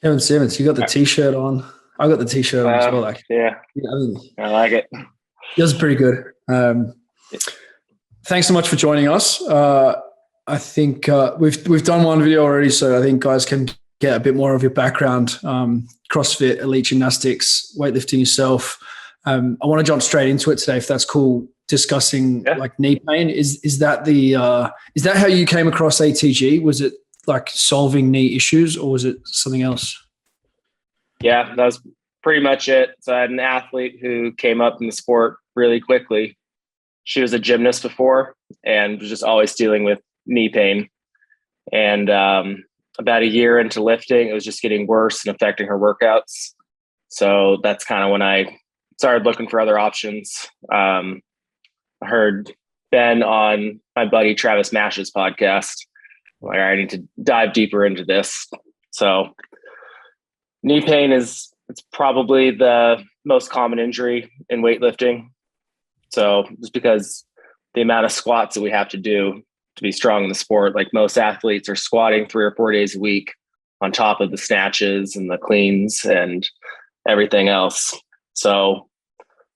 Kevin Simmons, you got the t-shirt on. I got the t-shirt on as well. Like, yeah, I mean, I like it. It was pretty good. Thanks so much for joining us. I think we've done one video already, so I think guys can get a bit more of your background, CrossFit, elite gymnastics, weightlifting yourself. I want to jump straight into it today, if that's cool. Discussing like knee pain. Is that how you came across ATG? Was it like solving knee issues, or was it something else? Yeah, that was pretty much it. So I had an athlete who came up in the sport really quickly. She was a gymnast before and was just always dealing with knee pain. And about a year into lifting, it was just getting worse and affecting her workouts. So that's kind of when I started looking for other options. I heard Ben on my buddy Travis Mash's podcast. Like, I need to dive deeper into this. So knee pain it's probably the most common injury in weightlifting. So just because the amount of squats that we have to do to be strong in the sport, like most athletes are squatting 3 or 4 days a week on top of the snatches and the cleans and everything else. So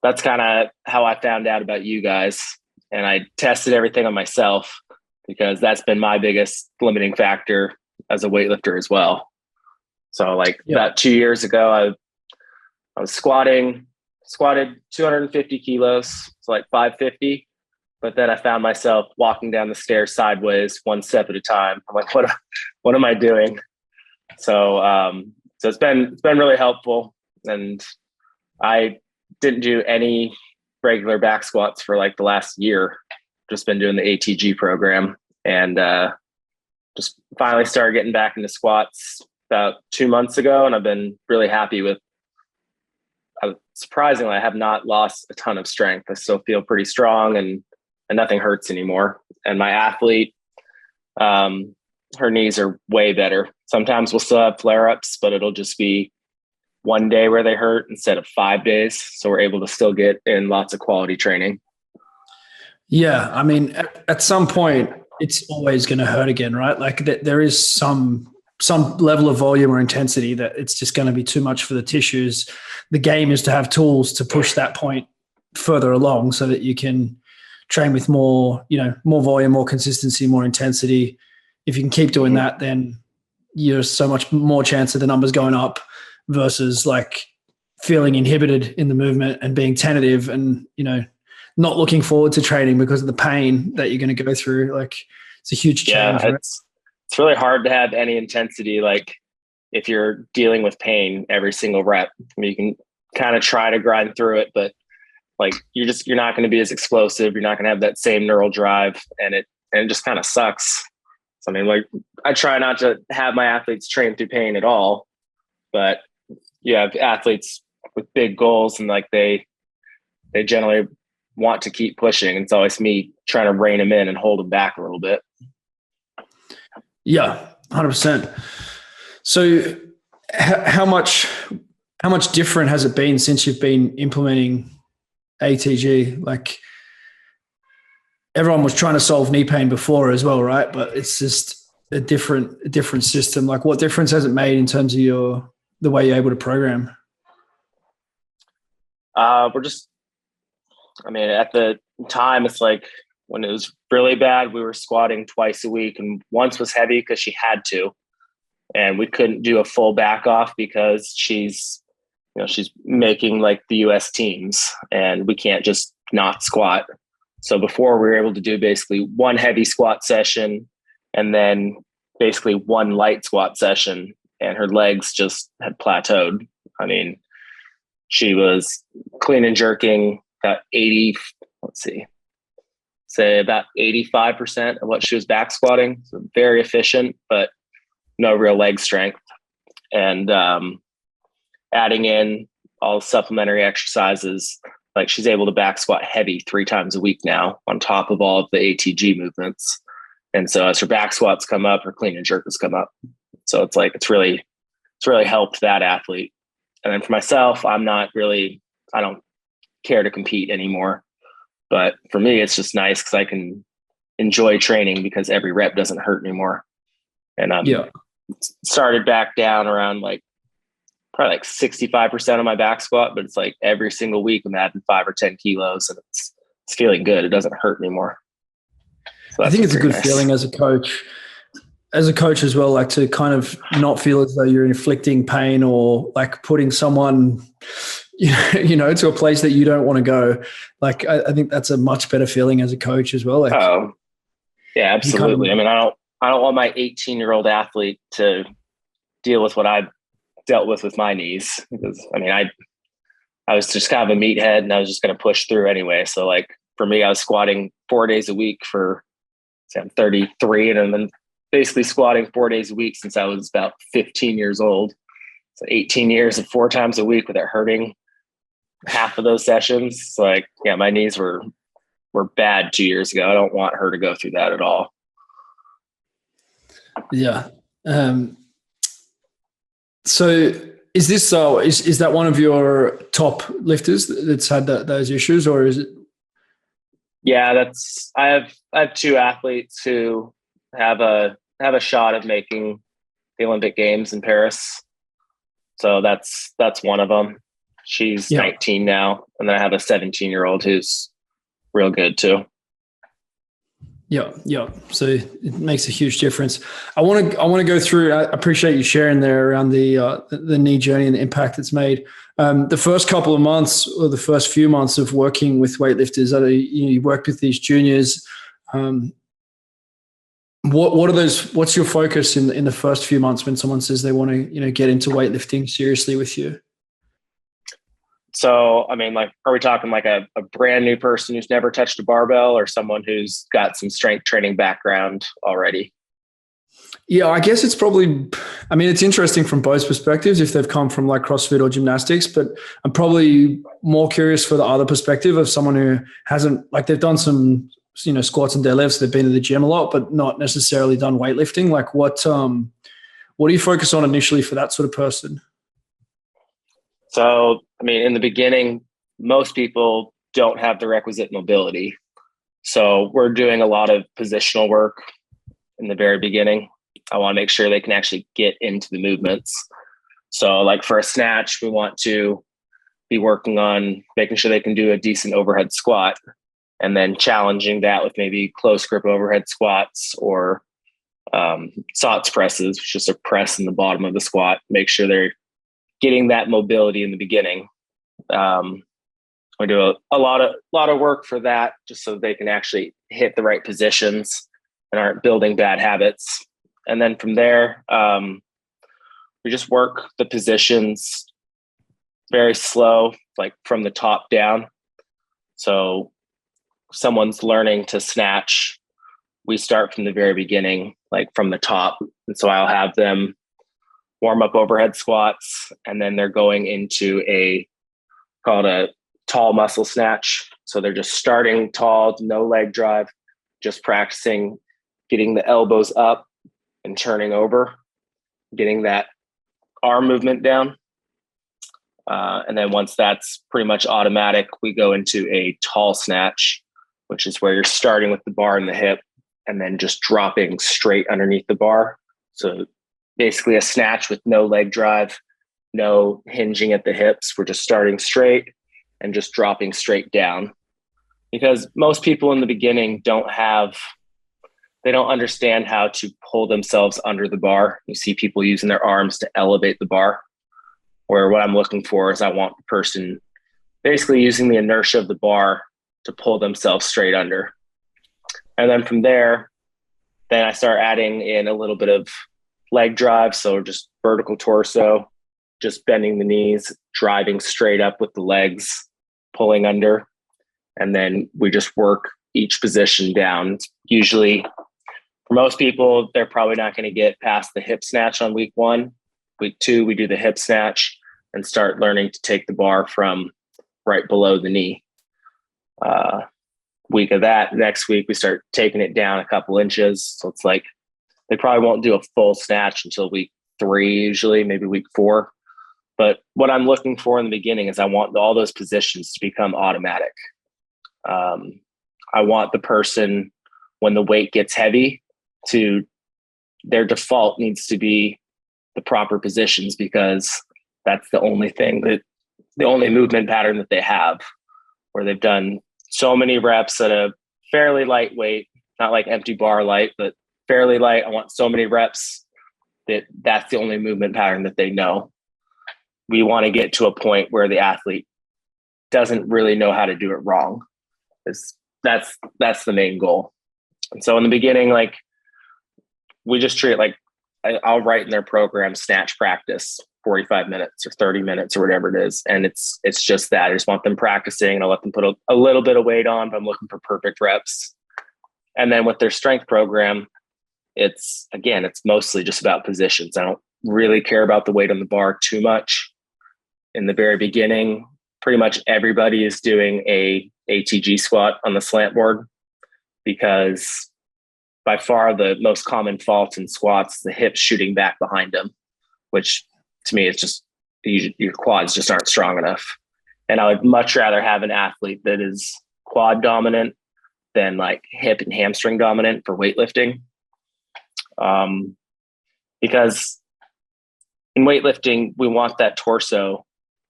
that's kind of how I found out about you guys. And I tested everything on myself because that's been my biggest limiting factor as a weightlifter as well. So about 2 years ago, I was squatted 250 kilos, so like 550. But then I found myself walking down the stairs sideways, one step at a time. I'm like, what am I doing? So it's been really helpful. And I didn't do any regular back squats for like the last year. Just been doing the ATG program, and just finally started getting back into squats about 2 months ago. And I've been really happy with, surprisingly, I have not lost a ton of strength. I still feel pretty strong and nothing hurts anymore. And my athlete, her knees are way better. Sometimes we'll still have flare-ups, but it'll just be one day where they hurt instead of 5 days. So we're able to still get in lots of quality training. Yeah. I mean, at some point it's always going to hurt again, right? Like there is some level of volume or intensity that it's just going to be too much for the tissues. The game is to have tools to push that point further along so that you can train with more volume, more consistency, more intensity. If you can keep doing that, then you're so much more chance of the numbers going up versus like feeling inhibited in the movement and being tentative and, not looking forward to training because of the pain that you're going to go through. Like, it's a huge change. Yeah, it's really hard to have any intensity. Like if you're dealing with pain every single rep, I mean, you can kind of try to grind through it, but like you're not going to be as explosive. You're not going to have that same neural drive, and it just kind of sucks. So I mean, like I try not to have my athletes train through pain at all, but you have athletes with big goals and like they generally want to keep pushing. It's always me trying to rein them in and hold them back a little bit. Yeah, 100%. So how much different has it been since you've been implementing ATG? Like everyone was trying to solve knee pain before as well, right? But it's just a different system. Like what difference has it made in terms of the way you're able to program? At the time, it's like when it was really bad, we were squatting twice a week, and once was heavy because she had to, and we couldn't do a full back off because she's making like the US teams and we can't just not squat. So before we were able to do basically one heavy squat session and then basically one light squat session, and her legs just had plateaued. I mean, she was clean and jerking about about 85% of what she was back squatting. So very efficient, but no real leg strength. And adding in all supplementary exercises, like she's able to back squat heavy 3 times a week now on top of all of the ATG movements. And so as her back squats come up, her clean and jerk has come up. So it's like, it's really helped that athlete. And then for myself, I don't care to compete anymore. But for me, it's just nice because I can enjoy training because every rep doesn't hurt anymore. And started back down around like probably like 65% of my back squat, but it's like every single week I'm adding 5 or 10 kilos and it's feeling good. It doesn't hurt anymore. So I think it's a good nice feeling as a coach as well, like to kind of not feel as though you're inflicting pain or like putting someone, to a place that you don't want to go. Like, I think that's a much better feeling as a coach as well. Like, Oh, yeah, absolutely. Kind of, I mean, I don't want my 18-year-old athlete to deal with what I've dealt with my knees, because I mean, I was just kind of a meathead and I was just going to push through anyway. So like for me, I was squatting 4 days a week for, say, I'm 33, and then basically squatting 4 days a week since I was about 15 years old. So 18 years of 4 times a week with it hurting half of those sessions. So like, yeah, my knees were bad 2 years ago. I don't want her to go through that at all. Yeah. So is this is that one of your top lifters that's had those issues, or is it? Yeah, I have 2 athletes who have a shot at making the Olympic Games in Paris. So that's one of them. She's 19 now, and then I have a 17-year-old who's real good too. Yeah. So it makes a huge difference. I want to go through. I appreciate you sharing there around the knee journey and the impact it's made. The first couple of months, or the first few months of working with weightlifters, you worked with these juniors. What are those? What's your focus in the first few months when someone says they want to get into weightlifting seriously with you? So, I mean, like, are we talking like a brand new person who's never touched a barbell, or someone who's got some strength training background already? Yeah, I guess it's probably, I mean, it's interesting from both perspectives if they've come from like CrossFit or gymnastics, but I'm probably more curious for the other perspective of someone who hasn't, like, they've done some, squats and deadlifts, they've been to the gym a lot, but not necessarily done weightlifting. Like what do you focus on initially for that sort of person? So, I mean, in the beginning, most people don't have the requisite mobility. So we're doing a lot of positional work in the very beginning. I want to make sure they can actually get into the movements. So like for a snatch, we want to be working on making sure they can do a decent overhead squat, and then challenging that with maybe close grip overhead squats or SOTS presses, which is a press in the bottom of the squat. Make sure they're getting that mobility in the beginning. We do a lot of work for that, just so they can actually hit the right positions and aren't building bad habits. And then from there, we just work the positions very slow, like from the top down. So someone's learning to snatch, we start from the very beginning, like from the top. And so I'll have them warm up overhead squats, and then they're going into called a tall muscle snatch. So they're just starting tall, no leg drive, just practicing getting the elbows up and turning over, getting that arm movement down. And then once that's pretty much automatic, we go into a tall snatch, which is where you're starting with the bar in the hip and then just dropping straight underneath the bar. So basically a snatch with no leg drive, no hinging at the hips. We're just starting straight and just dropping straight down. Because most people in the beginning don't understand how to pull themselves under the bar. You see people using their arms to elevate the bar, where what I'm looking for is I want the person basically using the inertia of the bar to pull themselves straight under. And then from there, then I start adding in a little bit of leg drive. So just vertical torso, just bending the knees, driving straight up with the legs, pulling under. And then we just work each position down. Usually for most people, they're probably not going to get past the hip snatch on week 1. Week 2, we do the hip snatch and start learning to take the bar from right below the knee. Week of that, next week, we start taking it down a couple inches. So it's like they probably won't do a full snatch until week 3, usually, maybe week 4. But what I'm looking for in the beginning is I want all those positions to become automatic. I want the person, when the weight gets heavy, their default needs to be the proper positions, because that's the only thing the only movement pattern that they have, where they've done so many reps at a fairly light weight, not like empty bar light, but fairly light. I want so many reps that's the only movement pattern that they know. We want to get to a point where the athlete doesn't really know how to do it wrong. That's the main goal. And so in the beginning, like, we just treat it like I'll write in their program snatch practice 45 minutes or 30 minutes or whatever it is. And it's just that I just want them practicing, and I'll let them put a little bit of weight on, but I'm looking for perfect reps. And then with their strength program, it's mostly just about positions. I don't really care about the weight on the bar too much. In the very beginning, pretty much everybody is doing a ATG squat on the slant board, because by far the most common fault in squats, the hips shooting back behind them, which to me, it's just your quads just aren't strong enough. And I would much rather have an athlete that is quad dominant than like hip and hamstring dominant for weightlifting. Because in weightlifting, we want that torso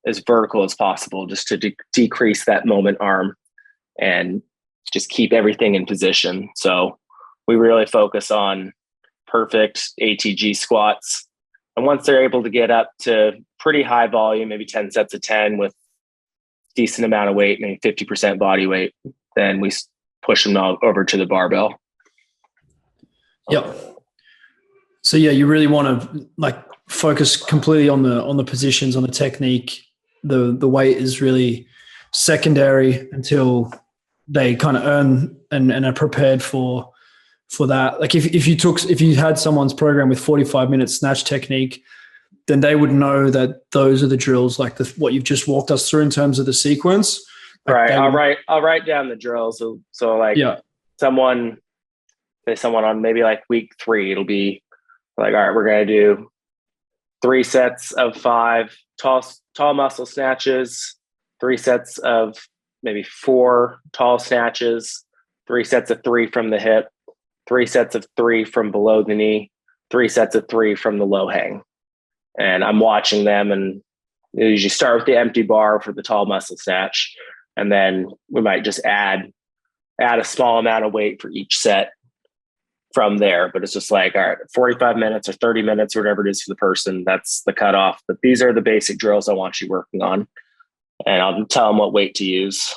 as vertical as possible, just to decrease that moment arm and just keep everything in position. So we really focus on perfect ATG squats. And once they're able to get up to pretty high volume, maybe 10 sets of 10 with decent amount of weight, maybe 50% body weight, then we push them over to the barbell. Yep. So yeah, you really want to like focus completely on the positions, on the technique. The weight is really secondary until they kind of earn and are prepared for that. Like if you had someone's program with 45 minutes snatch technique, then they would know that those are the drills, like what you've just walked us through in terms of the sequence. Like right. I'll write down the drills. So like, someone on maybe like week 3, it'll be like, all right, we're going to do 3 sets of 5 tall muscle snatches, 3 sets of maybe 4 tall snatches, 3 sets of 3 from the hip, 3 sets of 3 from below the knee, 3 sets of 3 from the low hang. And I'm watching them, and you usually start with the empty bar for the tall muscle snatch. And then we might just add a small amount of weight for each set from there. But it's just like, all right, 45 minutes or 30 minutes or whatever it is for the person, that's the cutoff. But these are the basic drills I want you working on. And I'll tell them what weight to use.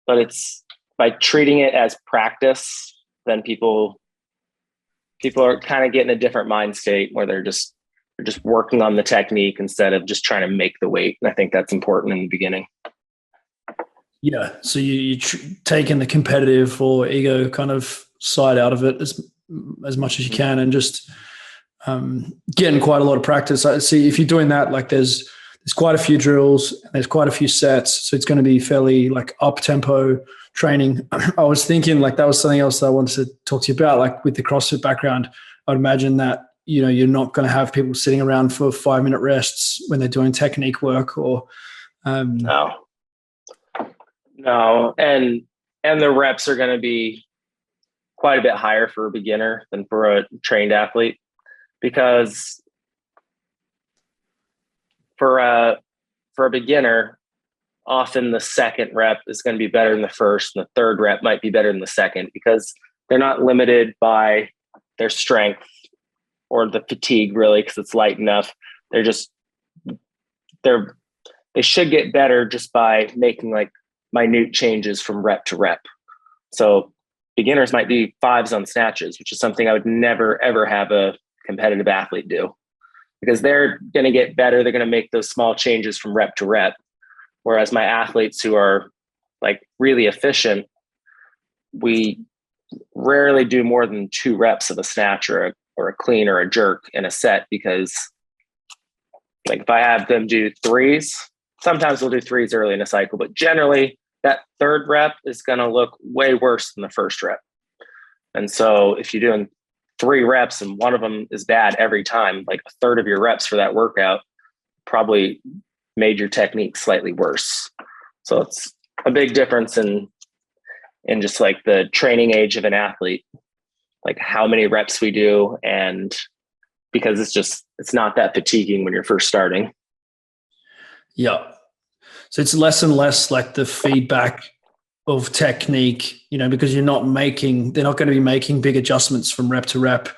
It's by treating it as practice, then people are kind of getting a different mind state where they're just working on the technique instead of just trying to make the weight. And I think that's important in the beginning. Yeah. So you taking the competitive or ego kind of side out of it as much as you can, and just getting quite a lot of practice. I see if you're doing that, like there's quite a few drills and there's quite a few sets. So it's going to be fairly like up tempo training. I was thinking like that was something else that I wanted to talk to you about, like with the CrossFit background. I'd imagine that, you're not going to have people sitting around for 5-minute rests when they're doing technique work or. No. And the reps are going to be quite a bit higher for a beginner than for a trained athlete, because for a beginner, often the second rep is going to be better than the first, and the third rep might be better than the second, because they're not limited by their strength or the fatigue really, because it's light enough. They should get better just by making like minute changes from rep to rep. So beginners might be 5s on snatches, which is something I would never, ever have a competitive athlete do, because they're going to get better. They're going to make those small changes from rep to rep. Whereas my athletes who are like really efficient, we rarely do more than 2 reps of a snatch or a clean or a jerk in a set, because like if I have them do 3s, sometimes we'll do 3s early in a cycle, but generally that third rep is going to look way worse than the first rep. And so if you're doing 3 reps and one of them is bad every time, like a third of your reps for that workout probably made your technique slightly worse. So it's a big difference in just like the training age of an athlete, like how many reps we do and because it's not that fatiguing when you're first starting. Yeah. So it's less and less like the feedback of technique, because they're not going to be making big adjustments from rep to rep.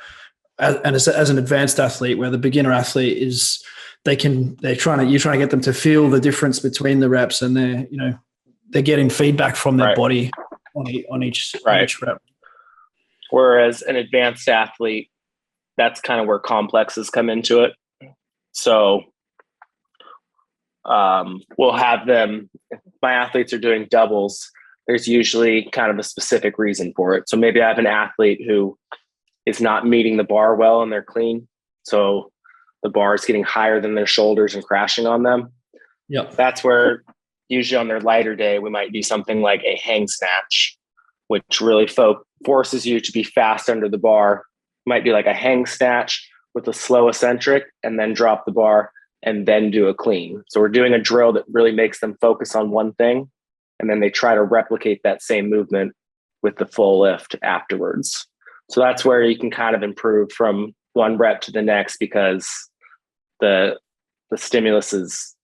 And as an advanced athlete, where the beginner athlete is, you're trying to get them to feel the difference between the reps, and they're getting feedback from their body on each rep. Whereas an advanced athlete, that's kind of where complexes come into it. So we'll have them, if my athletes are doing doubles, there's usually kind of a specific reason for it. So maybe I have an athlete who is not meeting the bar well and they're clean. So the bar is getting higher than their shoulders and crashing on them. Yeah. That's where usually on their lighter day, we might do something like a hang snatch, which really forces you to be fast under the bar. Might be like a hang snatch with a slow eccentric and then drop the bar and then do a clean. So we're doing a drill that really makes them focus on one thing, and then they try to replicate that same movement with the full lift afterwards. So that's where you can kind of improve from one rep to the next, because the stimulus is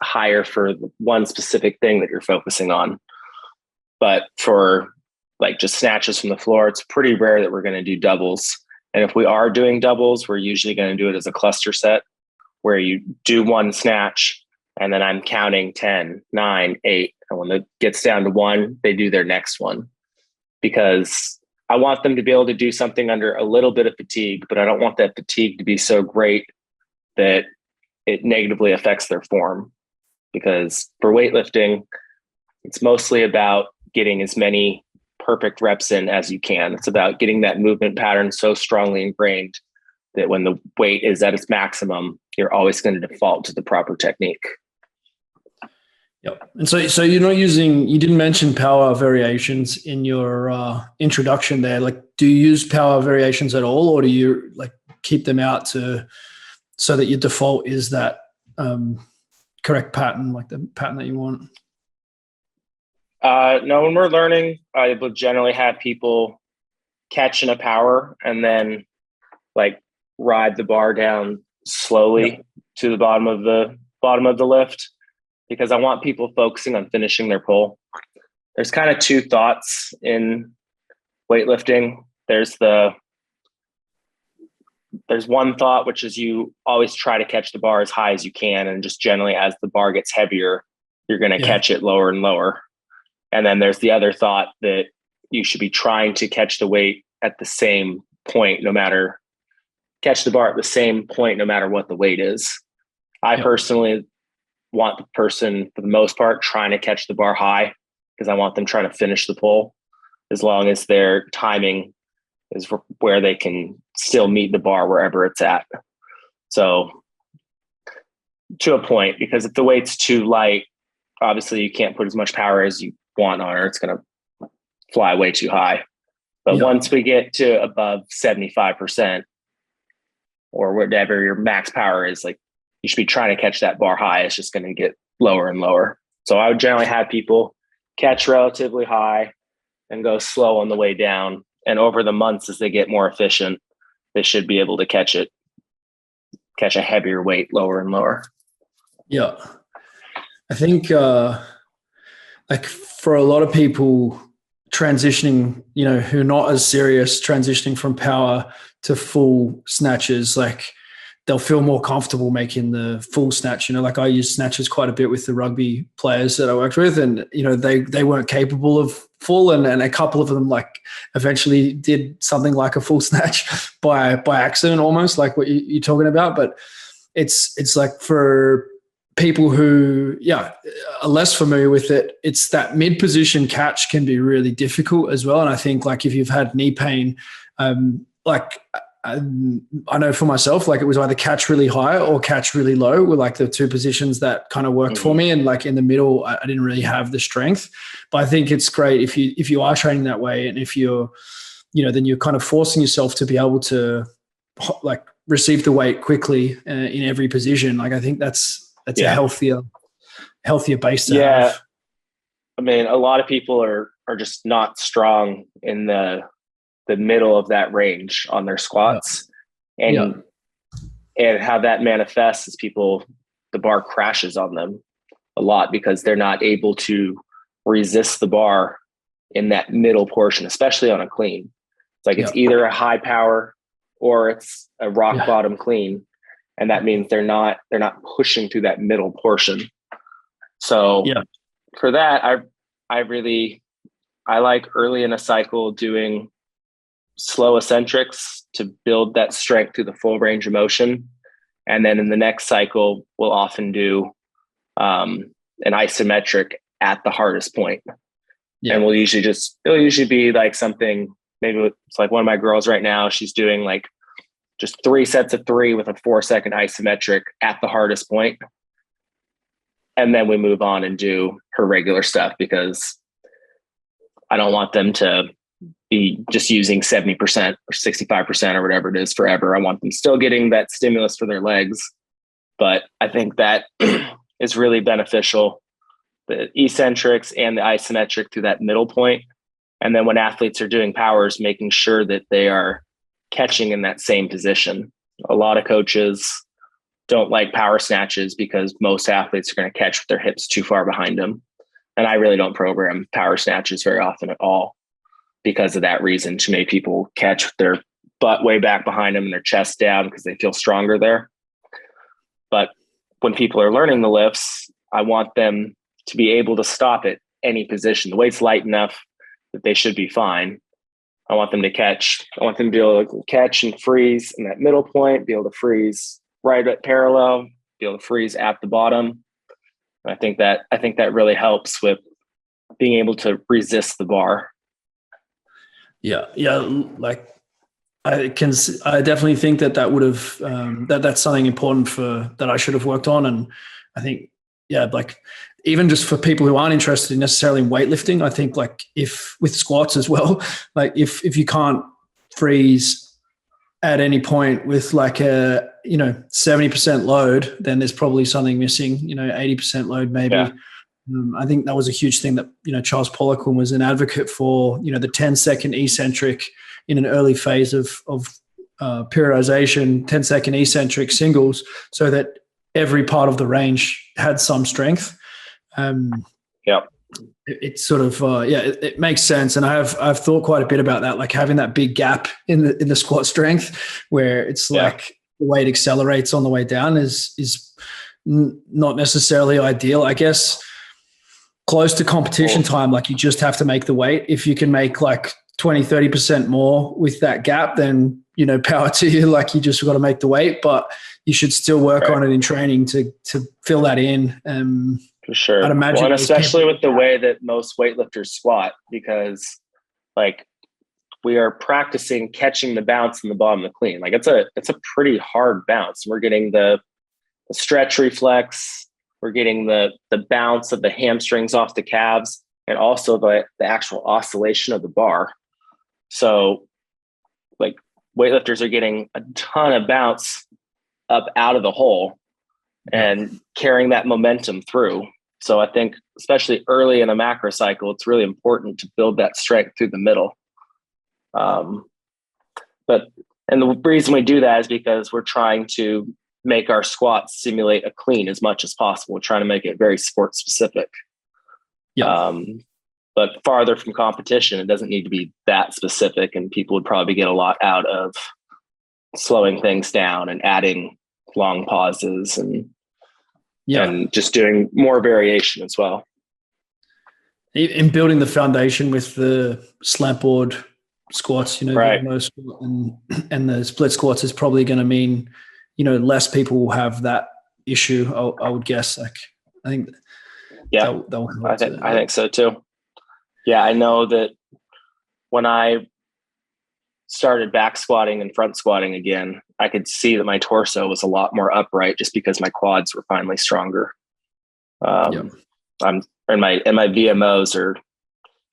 higher for one specific thing that you're focusing on. But for like just snatches from the floor, it's pretty rare that we're going to do doubles. And if we are doing doubles, we're usually going to do it as a cluster set, where you do one snatch and then I'm counting 10, 9, 8. And when it gets down to 1, they do their next one, because I want them to be able to do something under a little bit of fatigue, but I don't want that fatigue to be so great that it negatively affects their form. Because for weightlifting, it's mostly about getting as many perfect reps in as you can. It's about getting that movement pattern so strongly ingrained that when the weight is at its maximum, you're always going to default to the proper technique. Yep. And so you didn't mention power variations in your introduction there. Like, do you use power variations at all, or do you like keep them out so that your default is that correct pattern, like the pattern that you want? No, when we're learning, I would generally have people catch in a power and then like ride the bar down slowly to the bottom of the lift, because I want people focusing on finishing their pull. There's kind of two thoughts in weightlifting. There's one thought, which is you always try to catch the bar as high as you can. And just generally, as the bar gets heavier, you're going to catch it lower and lower. And then there's the other thought that you should be trying to catch the weight at the same point, catch the bar at the same point, no matter what the weight is. I personally want the person, for the most part, trying to catch the bar high, because I want them trying to finish the pull, as long as their timing is where they can still meet the bar wherever it's at. So to a point, because if the weight's too light, obviously you can't put as much power as you want on it. It's going to fly way too high. But once we get to above 75%, or whatever your max power is, like, you should be trying to catch that bar high. It's just going to get lower and lower. So I would generally have people catch relatively high and go slow on the way down. And over the months, as they get more efficient, they should be able to catch a heavier weight lower and lower. Yeah. I think like for a lot of people transitioning, who are not as serious, transitioning from power to full snatches, like they'll feel more comfortable making the full snatch. Like I use snatches quite a bit with the rugby players that I worked with, and they weren't capable of full, and a couple of them like eventually did something like a full snatch by accident, almost like what you're talking about. But it's like for people who are less familiar with it, it's that mid position catch can be really difficult as well. And I think like if you've had knee pain, I know for myself, like it was either catch really high or catch really low were like the two positions that kind of worked for me. And like in the middle, I didn't really have the strength. But I think it's great if you are training that way, and if you're, then you're kind of forcing yourself to be able to like receive the weight quickly in every position. Like I think that's a healthier base to have. I mean, a lot of people are just not strong in the middle of that range on their squats. And And how that manifests is the bar crashes on them a lot because they're not able to resist the bar in that middle portion, especially on a clean. It's like it's either a high power or it's a rock bottom clean. And that means they're not pushing through that middle portion. So for that, I like early in a cycle doing slow eccentrics to build that strength through the full range of motion. And then in the next cycle, we'll often do an isometric at the hardest point. And it'll usually be like something, maybe it's like one of my girls right now, she's doing like just 3 sets of 3 with a 4-second isometric at the hardest point. And then we move on and do her regular stuff because I don't want them to be just using 70% or 65% or whatever it is forever. I want them still getting that stimulus for their legs. But I think that is really beneficial, the eccentrics and the isometric through that middle point. And then when athletes are doing powers, making sure that they are catching in that same position. A lot of coaches don't like power snatches because most athletes are going to catch with their hips too far behind them. And I really don't program power snatches very often at all because of that reason. Too many people catch with their butt way back behind them and their chest down because they feel stronger there. But when people are learning the lifts, I want them to be able to stop at any position. The weight's light enough that they should be fine. I want them to catch. I want them to be able to catch and freeze in that middle point, be able to freeze right at parallel, be able to freeze at the bottom. I think that really helps with being able to resist the bar. Yeah. Like I definitely think that would have that's something important that I should have worked on. And I think, like even just for people who aren't interested necessarily in weightlifting, I think like if with squats as well, like if you can't freeze at any point with like a 70% load, then there's probably something missing. 80% load maybe. Yeah. I think that was a huge thing that Charles Poliquin was an advocate for. The 10-second eccentric in an early phase of periodization, 10-second eccentric singles, so that every part of the range had some strength. It sort of it makes sense, and I've thought quite a bit about that, like having that big gap in the squat strength where it's like the weight accelerates on the way down is not necessarily ideal. I guess close to competition time, like you just have to make the weight. If you can make like 20-30% more with that gap, then power to you. Like you just got to make the weight, but you should still work on it in training to fill that in. For sure. I'd imagine, and especially with the way that most weightlifters squat, because like we are practicing catching the bounce in the bottom of the clean. Like it's a pretty hard bounce. We're getting the stretch reflex. We're getting the bounce of the hamstrings off the calves, and also the actual oscillation of the bar. So like weightlifters are getting a ton of bounce up out of the hole and carrying that momentum through. So I think especially early in a macro cycle, it's really important to build that strength through the middle. And the reason we do that is because we're trying to make our squats simulate a clean as much as possible. We're trying to make it very sport specific. But farther from competition, it doesn't need to be that specific, and people would probably get a lot out of slowing things down and adding long pauses and just doing more variation as well. In building the foundation with the slant board squats, right. the squat and the split squats is probably going to mean, less people will have that issue. I would guess. Like, I think. Yeah, I think so too. Yeah, I know that when I started back squatting and front squatting again, I could see that my torso was a lot more upright just because my quads were finally stronger. My VMOs are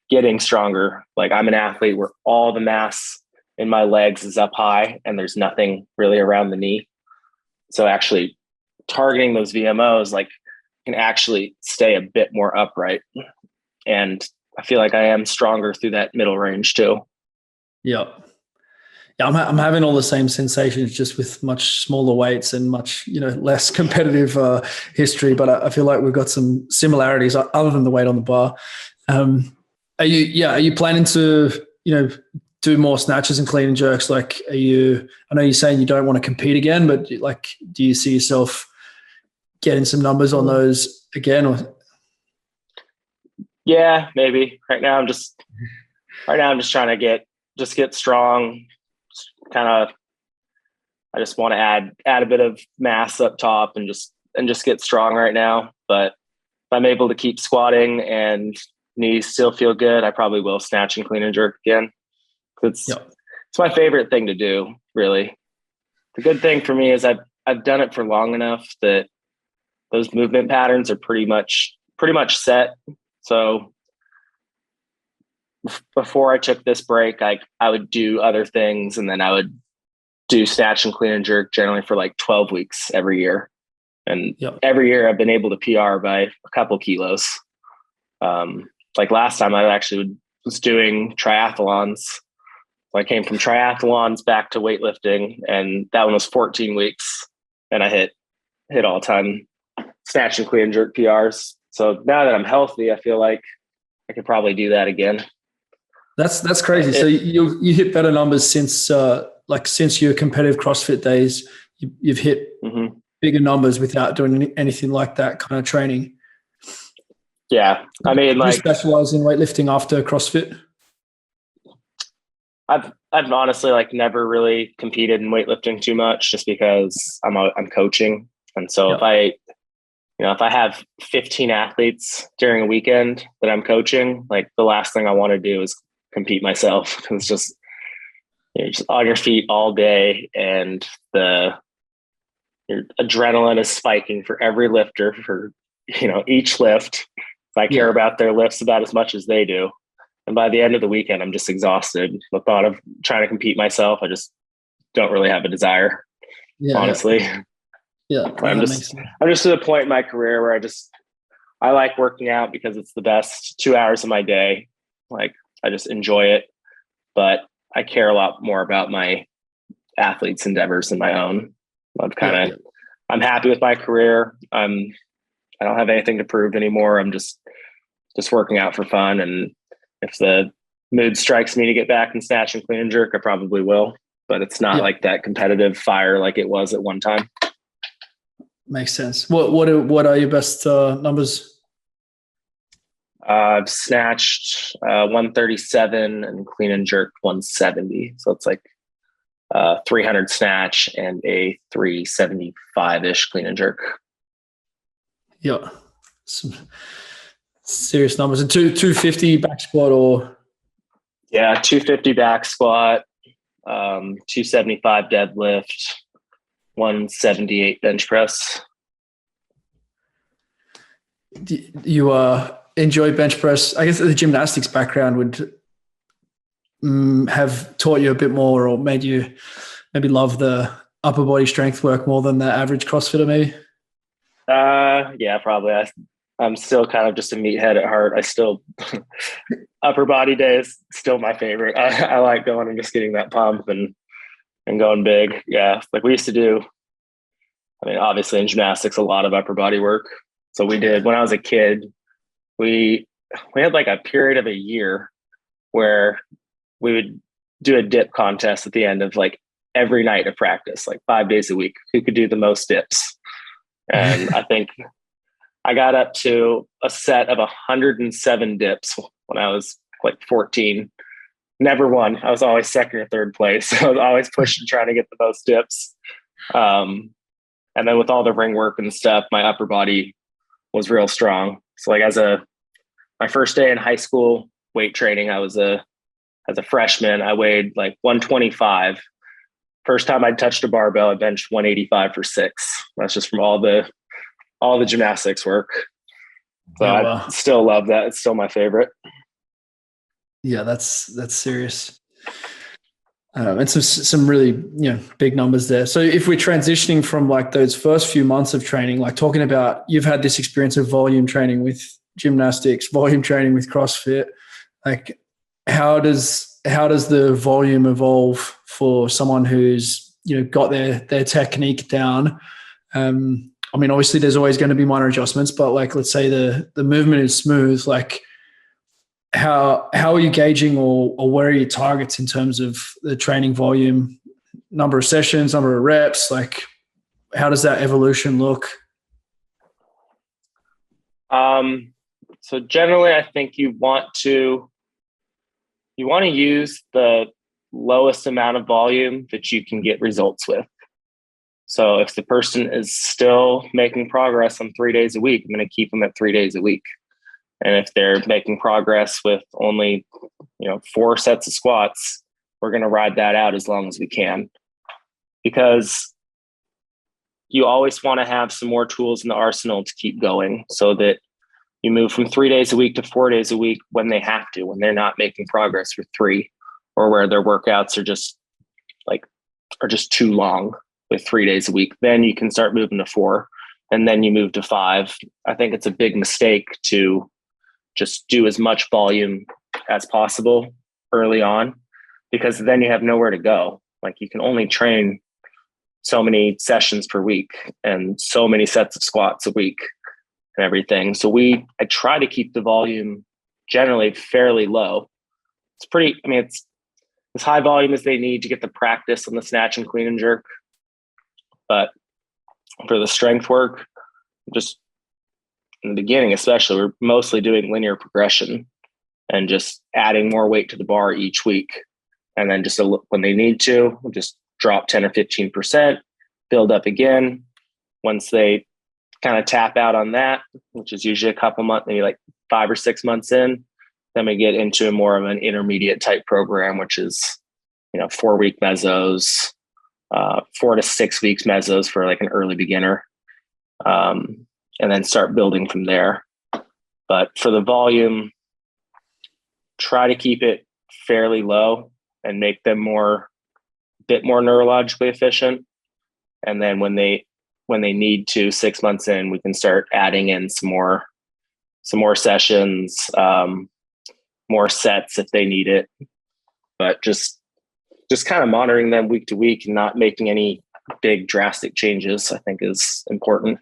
getting stronger. Like I'm an athlete where all the mass in my legs is up high and there's nothing really around the knee. So actually targeting those VMOs, like can actually stay a bit more upright. And I feel like I am stronger through that middle range too. Yeah. Yeah, I'm having all the same sensations, just with much smaller weights and much, less competitive history. But I feel like we've got some similarities other than the weight on the bar. Are you planning to, do more snatches and clean and jerks? Like, I know you're saying you don't want to compete again, but like, do you see yourself getting some numbers on those again? Or Yeah, maybe. Right now I'm just trying to get strong. Kind of, I just want to add a bit of mass up top and just get strong right now. But if I'm able to keep squatting and knees still feel good, I probably will snatch and clean and jerk again. It's my favorite thing to do, really. The good thing for me is I've done it for long enough that those movement patterns are pretty much set. So before I took this break, I would do other things, and then I would do snatch and clean and jerk generally for like 12 weeks every year. And every year I've been able to PR by a couple kilos. Like last time I actually was doing triathlons. I came from triathlons back to weightlifting, and that one was 14 weeks, and I hit all time snatch and clean and jerk PRs. So now that I'm healthy, I feel like I could probably do that again. That's crazy. So you hit better numbers since your competitive CrossFit days. You've hit bigger numbers without doing anything like that kind of training. Yeah, I mean, you specialize in weightlifting after CrossFit? I've honestly never really competed in weightlifting too much, just because I'm coaching, and so if I have 15 athletes during a weekend that I'm coaching, the last thing I want to do is compete myself. It's just you're just on your feet all day, and your adrenaline is spiking for every lifter for each lift. I care about their lifts about as much as they do. And by the end of the weekend, I'm just exhausted. The thought of trying to compete myself, I just don't really have a desire, honestly. Yeah. I'm just to the point in my career where I like working out because it's the best 2 hours of my day. I just enjoy it, but I care a lot more about my athletes' endeavors than my own. I'm happy with my career. I don't have anything to prove anymore. I'm just working out for fun. And if the mood strikes me to get back and snatch and clean and jerk, I probably will, but it's not like that competitive fire like it was at one time. Makes sense. What are your best numbers? I've snatched 137 and clean and jerk 170. So it's 300 snatch and a 375-ish clean and jerk. Yeah. Some serious numbers. And 250 back squat or? Yeah, 250 back squat, 275 deadlift, 178 bench press. Do you enjoy bench press? I guess the gymnastics background would have taught you a bit more, or made you maybe love the upper body strength work more than the average CrossFitter maybe? Yeah, probably. I'm still kind of just a meathead at heart. I still upper body day is still my favorite. I like going and just getting that pump and going big. Yeah, we used to do. I mean, obviously in gymnastics, a lot of upper body work. So we did when I was a kid. We had a period of a year where we would do a dip contest at the end of every night of practice, 5 days a week. Who could do the most dips? And I think I got up to a set of 107 dips when I was 14. Never won. I was always second or third place. I was always pushing, trying to get the most dips. And then with all the ring work and stuff, my upper body was real strong. So my first day in high school weight training, as a freshman, I weighed 125. First time I touched a barbell, I benched 185 for 6. That's just from all the gymnastics work. So I still love that. It's still my favorite. Yeah, that's serious. And some really big numbers there. So if we're transitioning from those first few months of training, talking about, you've had this experience of volume training with gymnastics, volume training with CrossFit, how does the volume evolve for someone who's, got their technique down? I mean, obviously there's always going to be minor adjustments, but like, let's say the movement is smooth, like how are you gauging or where are your targets in terms of the training volume, number of sessions, number of reps? Like, how does that evolution look? So generally I think you want to use the lowest amount of volume that you can get results with. So if the person is still making progress on 3 days a week, I'm going to keep them at 3 days a week. And if they're making progress with only, 4 sets of squats, we're going to ride that out as long as we can, because you always want to have some more tools in the arsenal to keep going, so that you move from 3 days a week to 4 days a week when they have to, when they're not making progress for 3, or where their workouts are just too long with 3 days a week. Then you can start moving to 4, and then you move to 5. I think it's a big mistake to just do as much volume as possible early on, because then you have nowhere to go. Like, you can only train so many sessions per week and so many sets of squats a week and everything. So I try to keep the volume generally fairly low. It's as high volume as they need to get the practice on the snatch and clean and jerk. But for the strength work, just in the beginning, especially, we're mostly doing linear progression and just adding more weight to the bar each week. And then just when they need to, we'll just drop 10 or 15%, build up again. Once they kind of tap out on that, which is usually a couple months, maybe like 5 or 6 months in, then we get into more of an intermediate type program, which is, 4-week mesos, 4 to 6 weeks mesos for like an early beginner. And then start building from there. But for the volume, try to keep it fairly low and make them a bit more neurologically efficient. And then when they need to, 6 months in, we can start adding in some more sessions, more sets if they need it. But just kind of monitoring them week to week and not making any big drastic changes, I think, is important.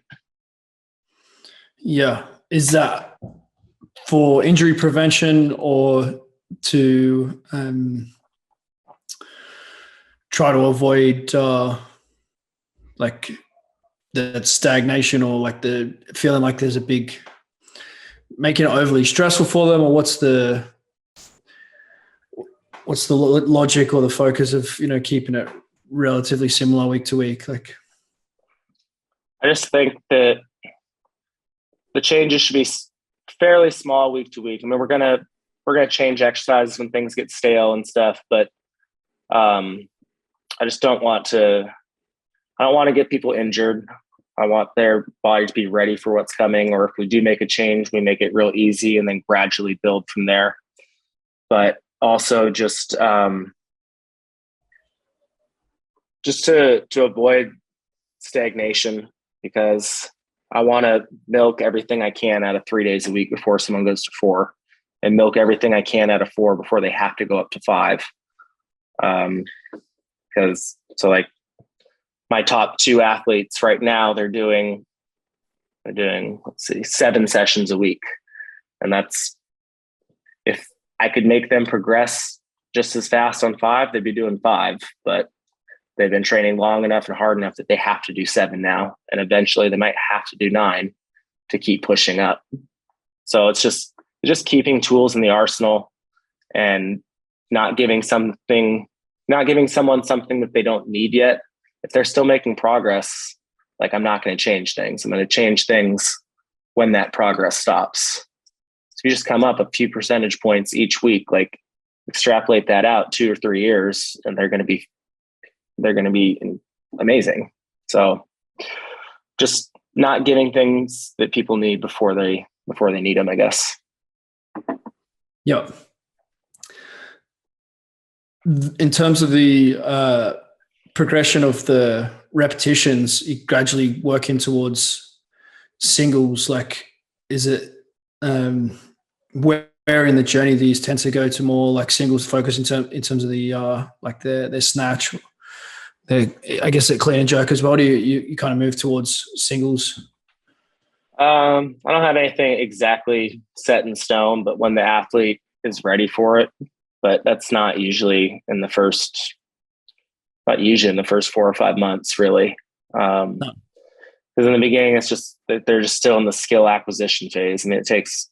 Yeah. Is that for injury prevention or to try to avoid like that stagnation, or like the feeling like there's making it overly stressful for them? Or what's the logic or the focus of, keeping it relatively similar week to week? Like, I just think that the changes should be fairly small week to week. I mean, we're gonna change exercises when things get stale and stuff, but I just don't want to get people injured. I want their body to be ready for what's coming, or if we do make a change, we make it real easy and then gradually build from there. But also just to avoid stagnation, because I want to milk everything I can out of 3 days a week before someone goes to 4, and milk everything I can out of 4 before they have to go up to 5. Because like my top 2 athletes right now, they're doing 7 sessions a week. And that's, if I could make them progress just as fast on 5, they'd be doing 5, but they've been training long enough and hard enough that they have to do 7 now. And eventually they might have to do 9 to keep pushing up. So it's just keeping tools in the arsenal and not giving someone something that they don't need yet. If they're still making progress, like, I'm not going to change things. I'm going to change things when that progress stops. So you just come up a few percentage points each week, like extrapolate that out 2 or 3 years, and they're going to be amazing. So just not giving things that people need before they need them, I guess. Yep. In terms of the progression of the repetitions, you gradually working towards singles. Like, is it where where in the journey do you tend to go to more like singles focus in terms of the like their snatch, I guess the clean and jerk as well? Do you kind of move towards singles? I don't have anything exactly set in stone, but when the athlete is ready for it, but that's not usually in the first, not usually in the first 4 or 5 months, really. No. Because in the beginning, it's just that they're just still in the skill acquisition phase. I mean, it takes,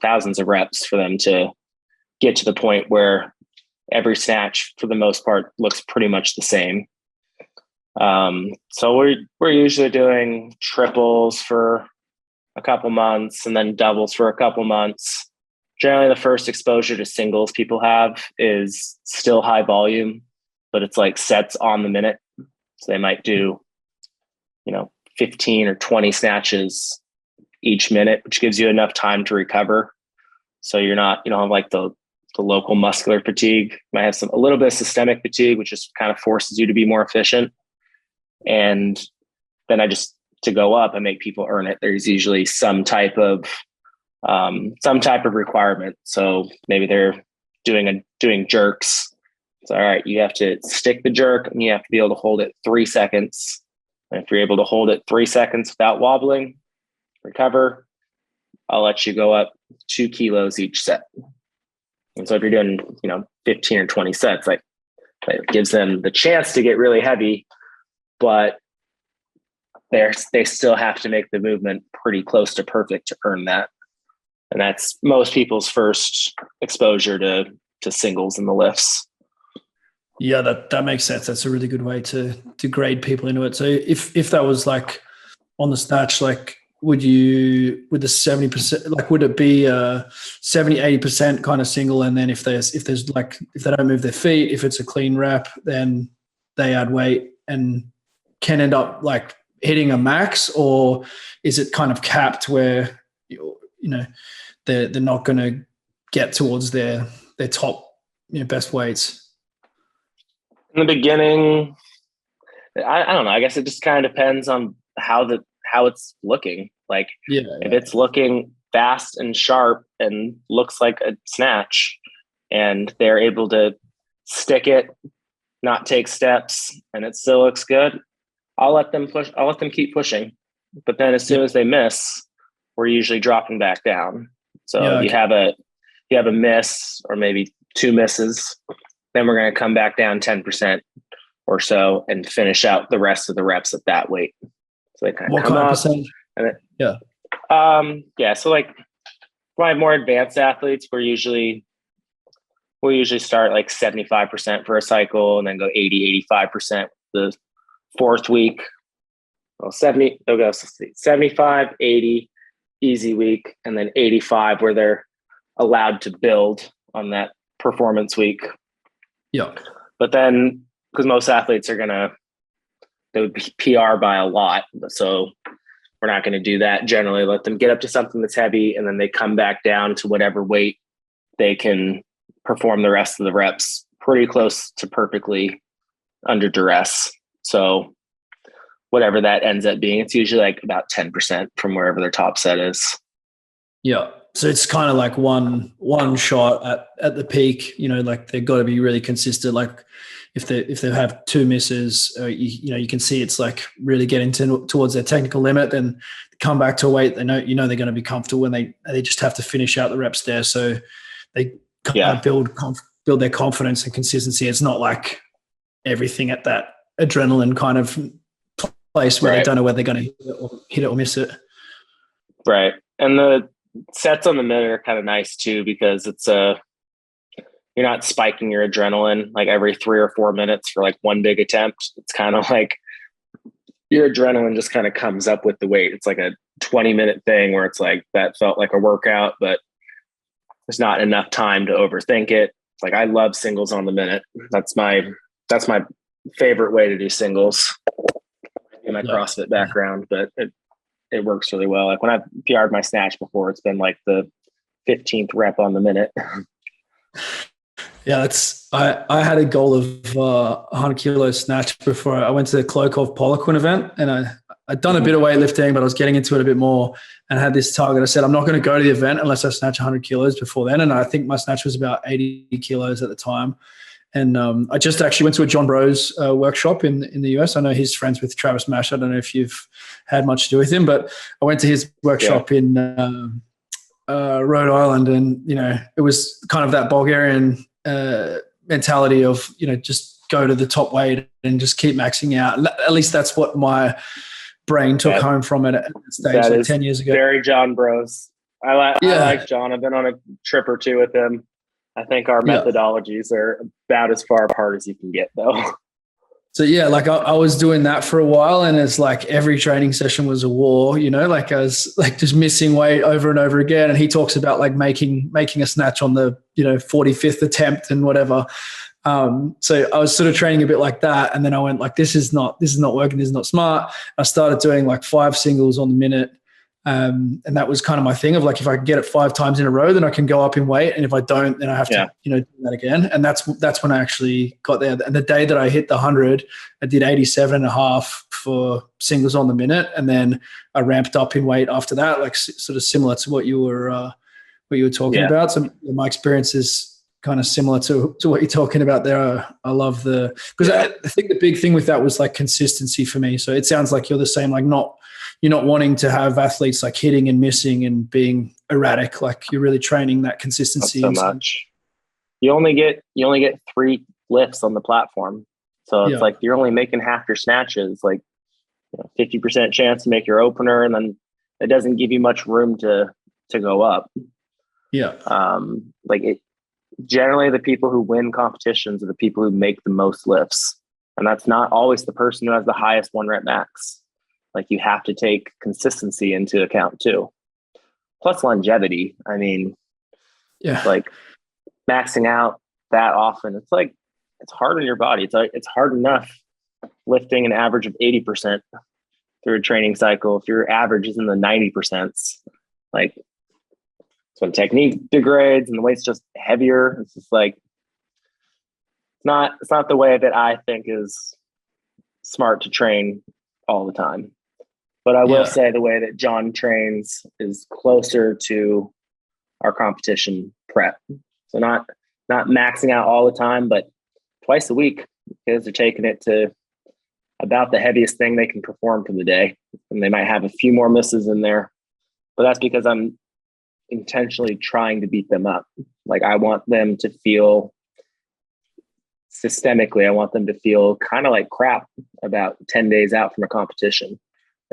thousands of reps for them to get to the point where every snatch, for the most part, looks pretty much the same. So we're usually doing triples for a couple months and then doubles for a couple months. Generally, the first exposure to singles people have is still high volume, but it's like sets on the minute. So they might do, 15 or 20 snatches each minute, which gives you enough time to recover. So you don't have like the local muscular fatigue. You might have a little bit of systemic fatigue, which just kind of forces you to be more efficient. And then to go up and make people earn it, there's usually some type of requirement. So maybe they're doing jerks. So, all right, you have to stick the jerk and you have to be able to hold it 3 seconds. And if you're able to hold it 3 seconds without wobbling, recover, I'll let you go up 2 kilos each set. And so if you're doing, 15 or 20 sets, like it gives them the chance to get really heavy, but they still have to make the movement pretty close to perfect to earn that. And that's most people's first exposure to singles in the lifts. Yeah, that makes sense. That's a really good way to grade people into it. So if that was like on the snatch, like would the 70%, like would it be 70, 80% kind of single? And then if they don't move their feet, if it's a clean rep, then they add weight and can end up like hitting a max, or is it kind of capped where, they're not going to get towards their top, best weights? In the beginning, I don't know. I guess it just kind of depends on how it's looking. Like, if it's looking fast and sharp and looks like a snatch, and they're able to stick it, not take steps, and it still looks good, I'll let them push. I'll let them keep pushing. But then as soon as they miss, we're usually dropping back down. So you have a miss or maybe 2 misses, then we're going to come back down 10% or so and finish out the rest of the reps at that weight. So they kind of come up. Percentage? And so like my more advanced athletes, we'll usually start like 75% for a cycle and then go 80-85% the 4th week. Well, 75, 80 easy week, and then 85 where they're allowed to build on that performance week. Yeah. But then, because most athletes they would PR by a lot. So we're not going to do that. Generally, let them get up to something that's heavy, and then they come back down to whatever weight they can perform the rest of the reps pretty close to perfectly under duress. So whatever that ends up being, it's usually like about 10% from wherever their top set is. Yeah. So it's kind of like one shot at the peak, like they've got to be really consistent. Like if they have 2 misses, you can see it's like really getting towards their technical limit, then come back to a weight they know they're going to be comfortable, and they just have to finish out the reps there. So they kind of build their confidence and consistency. It's not like everything at that adrenaline kind of place where they don't know whether they're going to hit it or miss it. Right. And the sets on the minute are kind of nice too, because it's you're not spiking your adrenaline like every 3 or 4 minutes for like one big attempt. It's kind of like your adrenaline just kind of comes up with the weight. It's like a 20-minute thing where it's like, that felt like a workout, but there's not enough time to overthink it. Like, I love singles on the minute. That's my favorite way to do singles in my CrossFit background, but it works really well. Like when I've PR'd my snatch before, it's been like the 15th rep on the minute. Yeah, I had a goal of 100 kilo snatch before I went to the Klokov Poliquin event, and I'd done a bit of weightlifting, but I was getting into it a bit more and had this target. I said, I'm not going to go to the event unless I snatch 100 kilos before then. And I think my snatch was about 80 kilos at the time. And I just actually went to a John Bros workshop in the US. I know he's friends with Travis Mash. I don't know if you've had much to do with him, but I went to his workshop in Rhode Island, and it was kind of that Bulgarian mentality of just go to the top weight and just keep maxing out. At least that's what my brain took home from it at that stage, that like 10 years ago. Very John Bros. I like John. I've been on a trip or two with him. I think our methodologies are about as far apart as you can get, though. So like I was doing that for a while, and it's like every training session was a war, like I was like just missing weight over and over again. And he talks about like making a snatch on the 45th attempt and whatever. So I was sort of training a bit like that, and then I went like, this is not working. This is not smart. I started doing like 5 singles on the minute. And that was kind of my thing of like, if I can get it 5 times in a row, then I can go up in weight. And if I don't, then I have to, do that again. And that's when I actually got there. And the day that I hit the 100, I did 87.5 for singles on the minute. And then I ramped up in weight after that, like sort of similar to what you were talking about. So my experience is kind of similar to what you're talking about there. I love because I think the big thing with that was like consistency for me. So it sounds like you're the same, like you're not wanting to have athletes like hitting and missing and being erratic. Like you're really training that consistency. Not so much. You only get 3 lifts on the platform. So it's like you're only making half your snatches, like 50% chance to make your opener. And then it doesn't give you much room to go up. Yeah. Generally the people who win competitions are the people who make the most lifts. And that's not always the person who has the highest 1 rep max. Like you have to take consistency into account too. Plus longevity. I mean, like maxing out that often, it's hard on your body. It's hard enough lifting an average of 80% through a training cycle. If your average is in the 90%, like so technique degrades and the weight's just heavier. It's just like, it's not the way that I think is smart to train all the time. But I will say the way that John trains is closer to our competition prep. So not maxing out all the time, but twice a week, because they're taking it to about the heaviest thing they can perform for the day. And they might have a few more misses in there, but that's because I'm intentionally trying to beat them up. Like I want them to feel systemically, I want them to feel kind of like crap about 10 days out from a competition.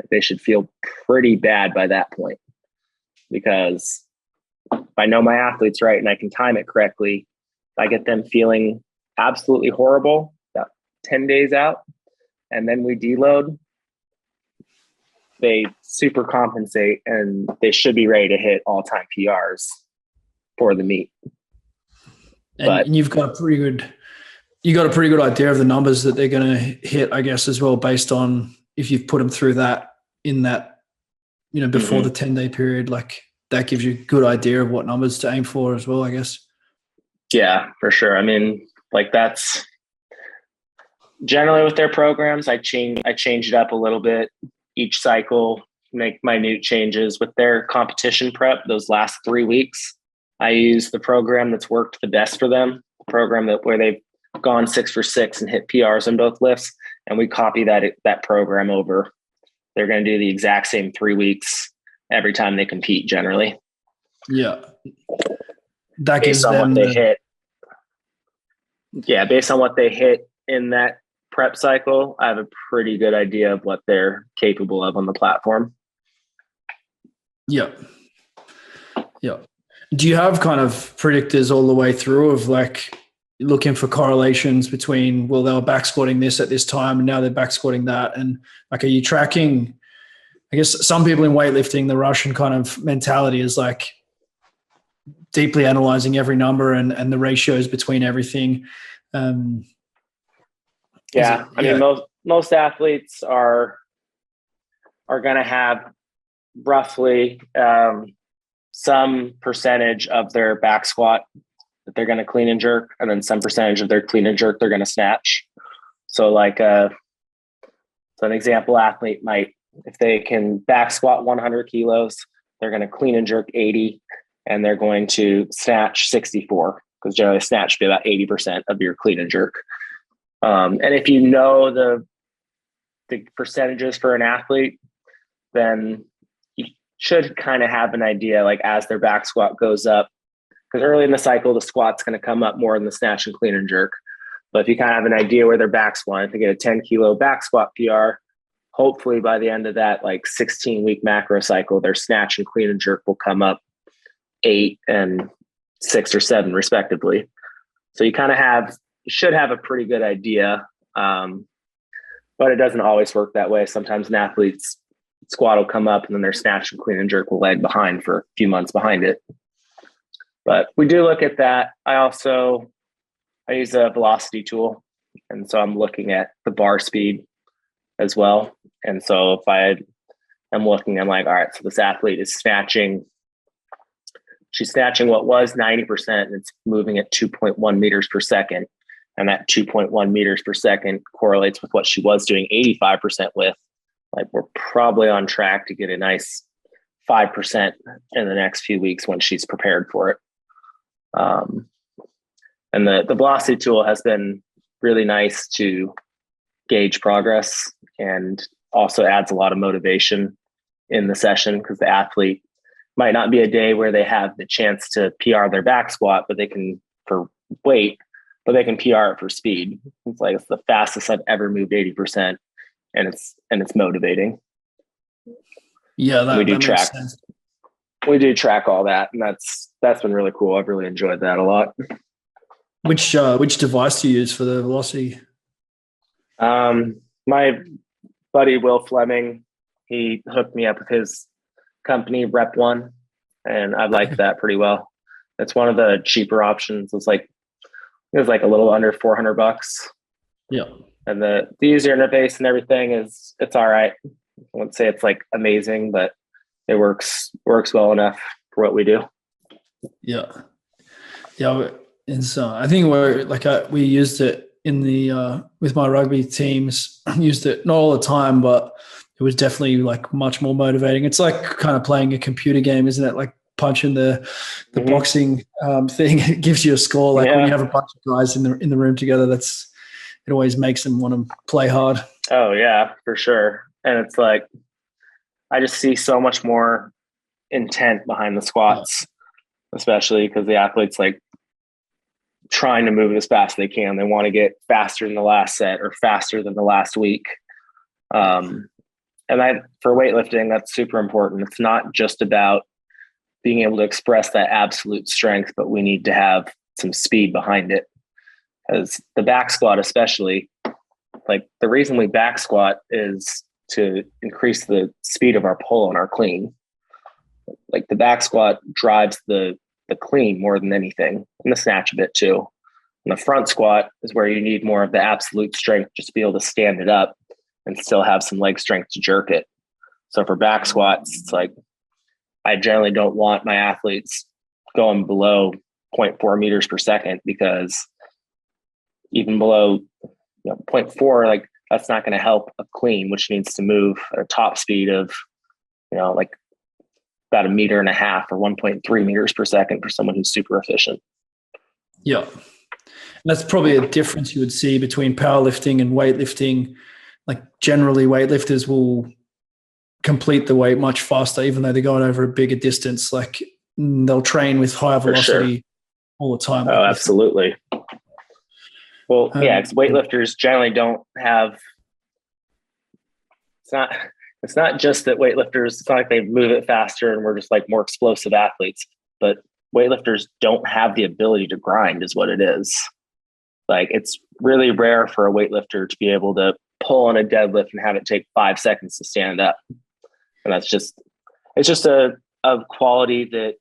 They should feel pretty bad by that point, because if I know my athletes right and I can time it correctly, I get them feeling absolutely horrible about 10 days out, and then we deload, they super compensate and they should be ready to hit all-time PRs for the meet. And you've got a pretty good idea of the numbers that they're going to hit, I guess, as well, based on if you've put them through that in that, before the 10-day period. Like that gives you a good idea of what numbers to aim for as well, I guess. Yeah, for sure. I mean, like that's generally with their programs, I change it up a little bit each cycle, make minute changes. With their competition prep, those last 3 weeks, I use the program that's worked the best for them, the program where they've gone 6 for 6 and hit PRs on both lifts, and we copy that program over. They're going to do the exact same 3 weeks every time they compete generally. Yeah. That based on what they hit. Yeah, based on what they hit in that prep cycle, I have a pretty good idea of what they're capable of on the platform. Yeah. Yeah. Do you have kind of predictors all the way through of like looking for correlations between, well, they were back squatting this at this time and now they're back squatting that? And like, are you tracking, I guess some people in weightlifting, the Russian kind of mentality is like deeply analyzing every number and the ratios between everything. I mean, most athletes are going to have roughly some percentage of their back squat that they're going to clean and jerk, and then some percentage of their clean and jerk they're going to snatch. So like so an example athlete might if they can back squat 100 kilos, they're going to clean and jerk 80, and they're going to snatch 64, because generally a snatch should be about 80% of your clean and jerk. And if you know the percentages for an athlete, then you should kind of have an idea, like as their back squat goes up, because early in the cycle, the squat's going to come up more than the snatch and clean and jerk. But if you kind of have an idea where their back squat, if they get a 10 kilo back squat PR, hopefully by the end of that, like 16-week macro cycle, their snatch and clean and jerk will come up 8 and 6 or 7 respectively. So you kind of should have a pretty good idea. But it doesn't always work that way. Sometimes an athlete's squat will come up and then their snatch and clean and jerk will lag behind for a few months behind it. But we do look at that. I use a velocity tool. And so I'm looking at the bar speed as well. And so if I am looking, I'm like, all right, so this athlete is she's snatching what was 90% and it's moving at 2.1 meters per second. And that 2.1 meters per second correlates with what she was doing 85% with. Like, we're probably on track to get a nice 5% in the next few weeks when she's prepared for it. And the velocity tool has been really nice to gauge progress, and also adds a lot of motivation in the session, because the athlete might not be a day where they have the chance to PR their back squat, but they can for weight, but they can PR it for speed. It's like, it's the fastest I've ever moved 80%, and it's motivating. Yeah, that makes track. Sense. We do track all that, and that's been really cool. I've really enjoyed that a lot. Which device do you use for the velocity? My buddy Will Fleming, he hooked me up with his company Rep One, and I liked that pretty well. It's one of the cheaper options. It was like a little under $400. Yeah, and the user interface and everything it's all right. I wouldn't say it's like amazing, but it works well enough for what we do. Yeah. And so I think we used it in the with my rugby teams. Used it not all the time, but it was definitely like much more motivating. It's like kind of playing a computer game, isn't it? Like punching the boxing thing. It gives you a score. Like when you have a bunch of guys in the room together, it always makes them want to play hard. Oh yeah, for sure. And it's like, I just see so much more intent behind the squats, especially because the athlete's like trying to move as fast as they can. They want to get faster than the last set or faster than the last week. And for weightlifting, that's super important. It's not just about being able to express that absolute strength, but we need to have some speed behind it. Because the back squat, especially, like the reason we back squat is to increase the speed of our pull and our clean. Like the back squat drives the clean more than anything, and the snatch a bit too. And the front squat is where you need more of the absolute strength just to be able to stand it up and still have some leg strength to jerk it. So for back squats, it's like, I generally don't want my athletes going below 0.4 meters per second, because even below 0.4, like that's not going to help a clean, which needs to move at a top speed of, like about 1.5 meters or 1.3 meters per second for someone who's super efficient. Yeah. And that's probably a difference you would see between powerlifting and weightlifting. Like generally weightlifters will complete the weight much faster, even though they're going over a bigger distance. Like they'll train with higher velocity all the time. Oh, absolutely. Well, because weightlifters generally don't have, it's not just that weightlifters, it's not like they move it faster and we're just like more explosive athletes, but weightlifters don't have the ability to grind is what it is. Like it's really rare for a weightlifter to be able to pull on a deadlift and have it take 5 seconds to stand up. And it's just a quality that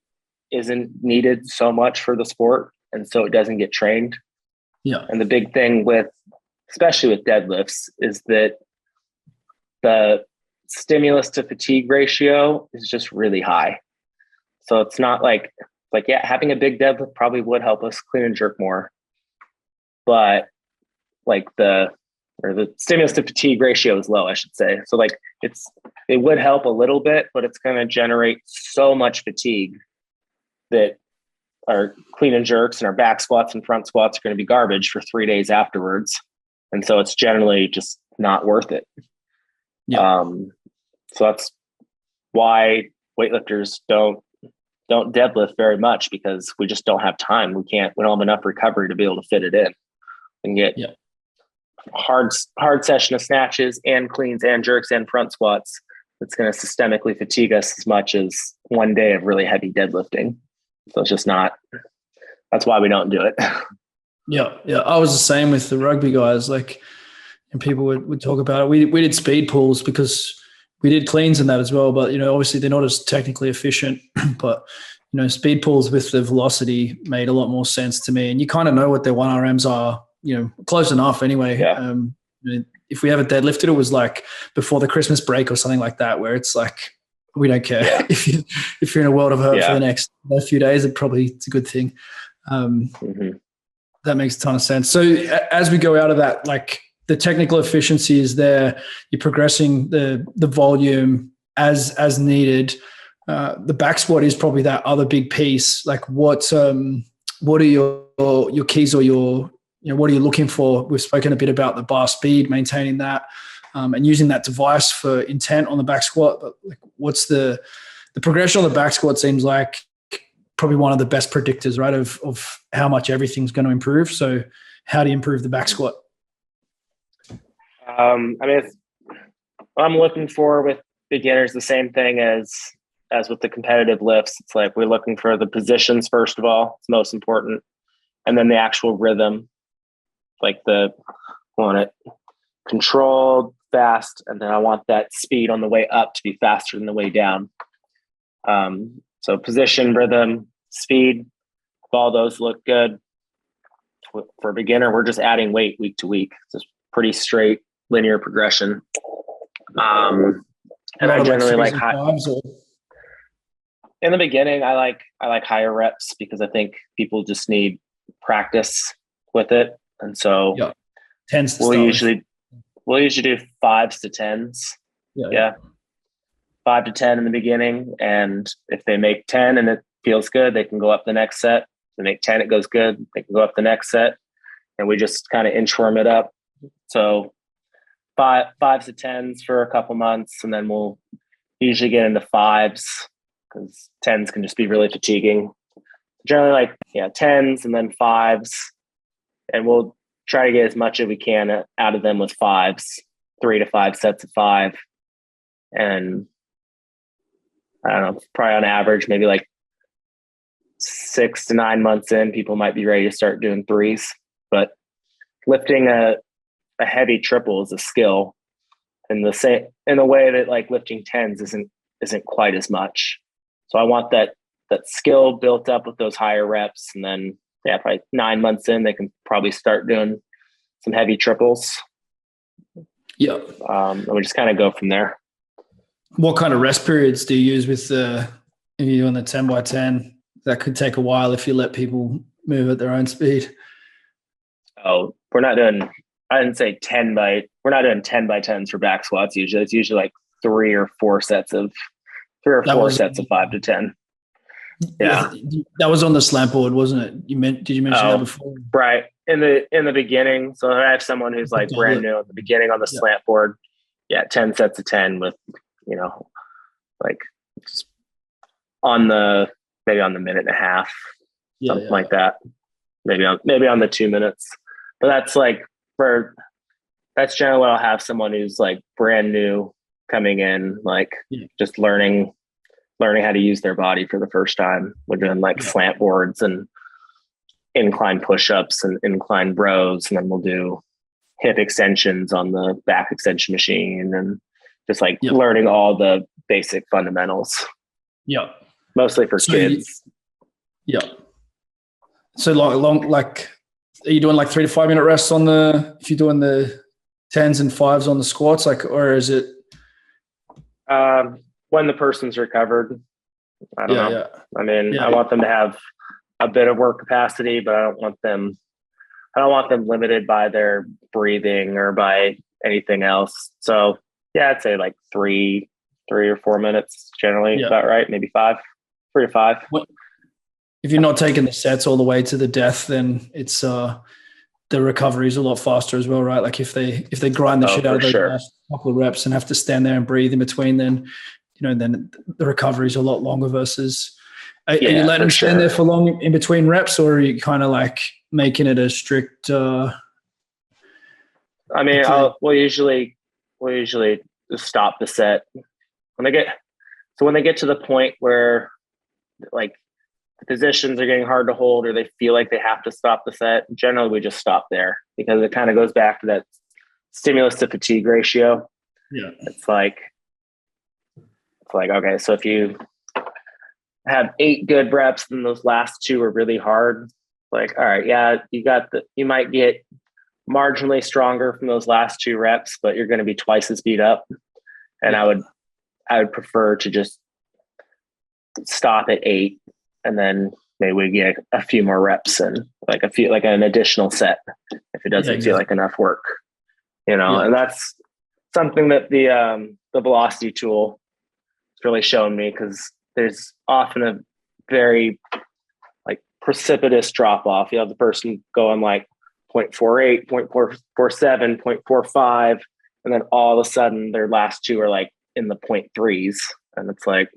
isn't needed so much for the sport. And so it doesn't get trained. Yeah. And the big thing especially with deadlifts, is that the stimulus to fatigue ratio is just really high. So it's not like, having a big deadlift probably would help us clean and jerk more. But like the stimulus to fatigue ratio is low, I should say. So like it's it would help a little bit, but it's going to generate so much fatigue that our clean and jerks and our back squats and front squats are going to be garbage for 3 days afterwards. And so it's generally just not worth it. Yeah. So that's why weightlifters don't deadlift very much, because we just don't have time. We don't have enough recovery to be able to fit it in and get hard session of snatches and cleans and jerks and front squats. It's going to systemically fatigue us as much as 1 day of really heavy deadlifting. So it's just not, that's why we don't do it. Yeah. I was the same with the rugby guys. Like, and people would talk about it. We did speed pulls because we did cleans and that as well. But, obviously they're not as technically efficient, but, speed pulls with the velocity made a lot more sense to me. And you kind of know what their 1RMs are, close enough anyway. Yeah. If we ever deadlifted, it was like before the Christmas break or something like that, where it's like, we don't care. Yeah. If you're in a world of hurt for the next few days, it's a good thing. That makes a ton of sense. So as we go out of that, like the technical efficiency is there, you're progressing the volume as needed. The back squat is probably that other big piece. Like what are your keys, or what are you looking for? We've spoken a bit about the bar speed, maintaining that, and using that device for intent on the back squat. But like, what's the progression on the back squat seems like probably one of the best predictors, right, of how much everything's going to improve. So how do you improve the back squat? What I'm looking for with beginners, the same thing as with the competitive lifts. It's like we're looking for the positions, first of all, it's most important. And then the actual rhythm, like I want it controlled, fast, and then I want that speed on the way up to be faster than the way down. So position, rhythm, speed, if all those look good. For a beginner, we're just adding weight week to week. It's just pretty straight linear progression. And I generally like high. In the beginning, I like higher reps because I think people just need practice with it. And so we'll usually do 5s to 10s. Yeah. 5 to 10 in the beginning. And if they make 10 and it feels good, they can go up the next set. If they make 10, it goes good, they can go up the next set. And we just kind of inchworm it up. So 5s to 10s for a couple months. And then we'll usually get into 5s because 10s can just be really fatiguing. Generally like 10s and then 5s. And we'll try to get as much as we can out of them with 5s, 3 to 5 sets of 5. And I don't know, probably on average, maybe like 6 to 9 months in, people might be ready to start doing 3s. But lifting a heavy triple is a skill, in the way that like lifting 10s isn't quite as much. So I want that skill built up with those higher reps, and then probably 9 months in, they can probably start doing some heavy triples. And we just kind of go from there. What kind of rest periods do you use with if you're doing the 10 by 10? That could take a while if you let people move at their own speed. Oh, we're not doing 10 by 10s for back squats. Usually it's usually like 3 or 4 sets of 5 to 10. Yeah. That was on the slant board, wasn't it? Did you mention that before? Right. In the beginning. So I have someone who's like brand new at the beginning on the slant board. 10 sets of 10 with, like just maybe on the minute and a half, something like that. Maybe on the 2 minutes. But that's like that's generally what I'll have someone who's like brand new coming in, like just learning how to use their body for the first time. We're doing like slant boards and incline push-ups and incline rows, and then we'll do hip extensions on the back extension machine, and just like learning all the basic fundamentals. Mostly for kids. So are you doing like 3 to 5 minute rests if you're doing the 10s and 5s on the squats, or is it? When the person's recovered, I don't know. I mean, I want them to have a bit of work capacity, but I don't want them limited by their breathing or by anything else. So I'd say like 3 3 or 4 minutes, generally about right. Maybe 5, 3 to 5. If you're not taking the sets all the way to the death, then it's the recovery is a lot faster as well, right? Like if they grind the shit out of those last couple of reps and have to stand there and breathe in between, then then the recovery is a lot longer versus. Are you letting them stand there for long in between reps, or are you kind of like making it a strict? I mean, we'll usually stop the set when they get to the point where like the positions are getting hard to hold, or they feel like they have to stop the set. Generally, we just stop there because it kind of goes back to that stimulus to fatigue ratio. Yeah, it's like okay, so if you have 8 good reps and those last 2 are really hard, like, all right, yeah, you might get marginally stronger from those last 2 reps, but you're going to be twice as beat up. And I would prefer to just stop at 8, and then maybe we get a few more reps and like an additional set if it doesn't feel like enough work, and that's something that the velocity tool has really shown me, because there's often a very like precipitous drop off. You have the person going like 0.48, 0.447, 0.45, and then all of a sudden their last 2 are like in the 0.3s, and it's like,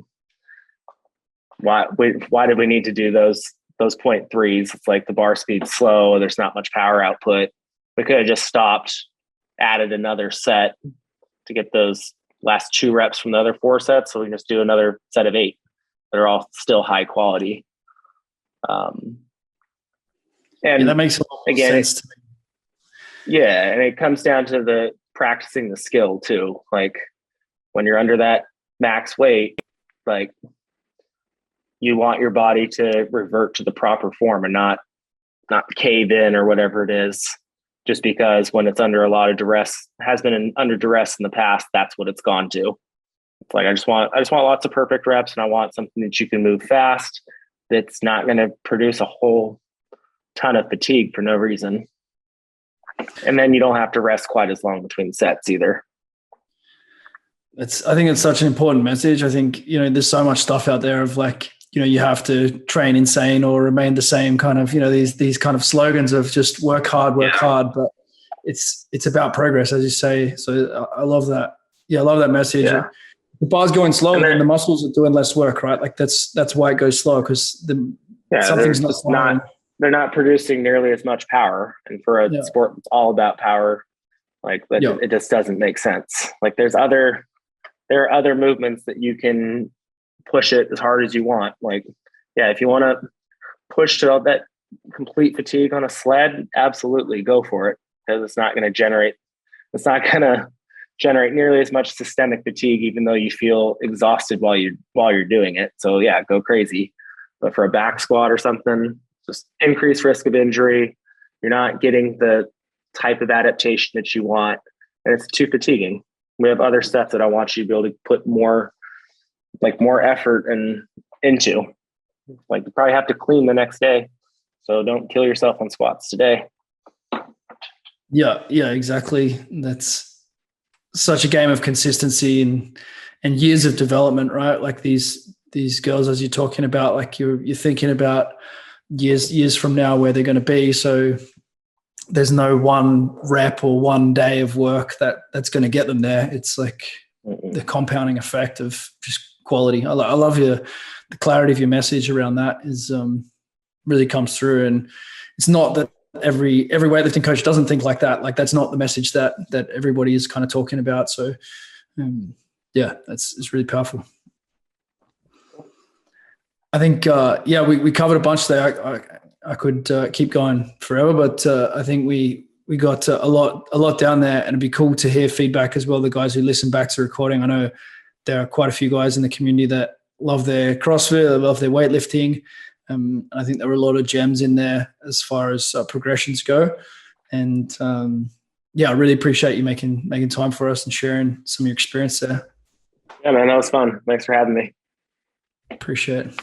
why did we need to do those 0.3s? It's like the bar speed's slow, there's not much power output. We could have just stopped, added another set to get those last 2 reps from the other 4 sets, so we can just do another set of 8 that are all still high quality. And that makes a lot of sense to me. Yeah, and it comes down to the practicing the skill too. Like when you're under that max weight, like you want your body to revert to the proper form and not cave in or whatever it is, just because when it's under a lot of duress, has been under duress in the past, that's what it's gone to. It's like, I just want lots of perfect reps, and I want something that you can move fast, that's not going to produce a whole ton of fatigue for no reason. And then you don't have to rest quite as long between sets either. I think it's such an important message. I think, there's so much stuff out there of like, you have to train insane or remain the same kind of, these kind of slogans of just work hard, but it's about progress, as you say. So I love that. Yeah, I love that message. Yeah. The bar's going slow, and the muscles are doing less work, right? Like that's why it goes slow, because something's they're not producing nearly as much power. And for a sport that's all about power, like it just doesn't make sense. Like there are other movements that you can push it as hard as you want. Like, if you want to push to that complete fatigue on a sled, absolutely go for it, because it's not going to generate nearly as much systemic fatigue, even though you feel exhausted while you're doing it. So go crazy. But for a back squat or something, just increased risk of injury. You're not getting the type of adaptation that you want, and it's too fatiguing. We have other stuff that I want you to be able to put more effort into. Like, you probably have to clean the next day, so don't kill yourself on squats today. Yeah, exactly. That's such a game of consistency and years of development, right? Like these girls, as you're talking about, like you're thinking about years from now where they're going to be. So there's no one rep or one day of work that's going to get them there. It's like the compounding effect of just quality. I love the clarity of your message around that is really comes through. And it's not that every weightlifting coach doesn't think like that. Like that's not the message that everybody is kind of talking about. So it's really powerful. I think, we covered a bunch there. I could keep going forever, but I think we got a lot down there, and it'd be cool to hear feedback as well. The guys who listen back to recording, I know there are quite a few guys in the community that love their CrossFit, love their weightlifting. I think there were a lot of gems in there as far as progressions go. And I really appreciate you making time for us and sharing some of your experience there. Yeah, man, that was fun. Thanks for having me. Appreciate it.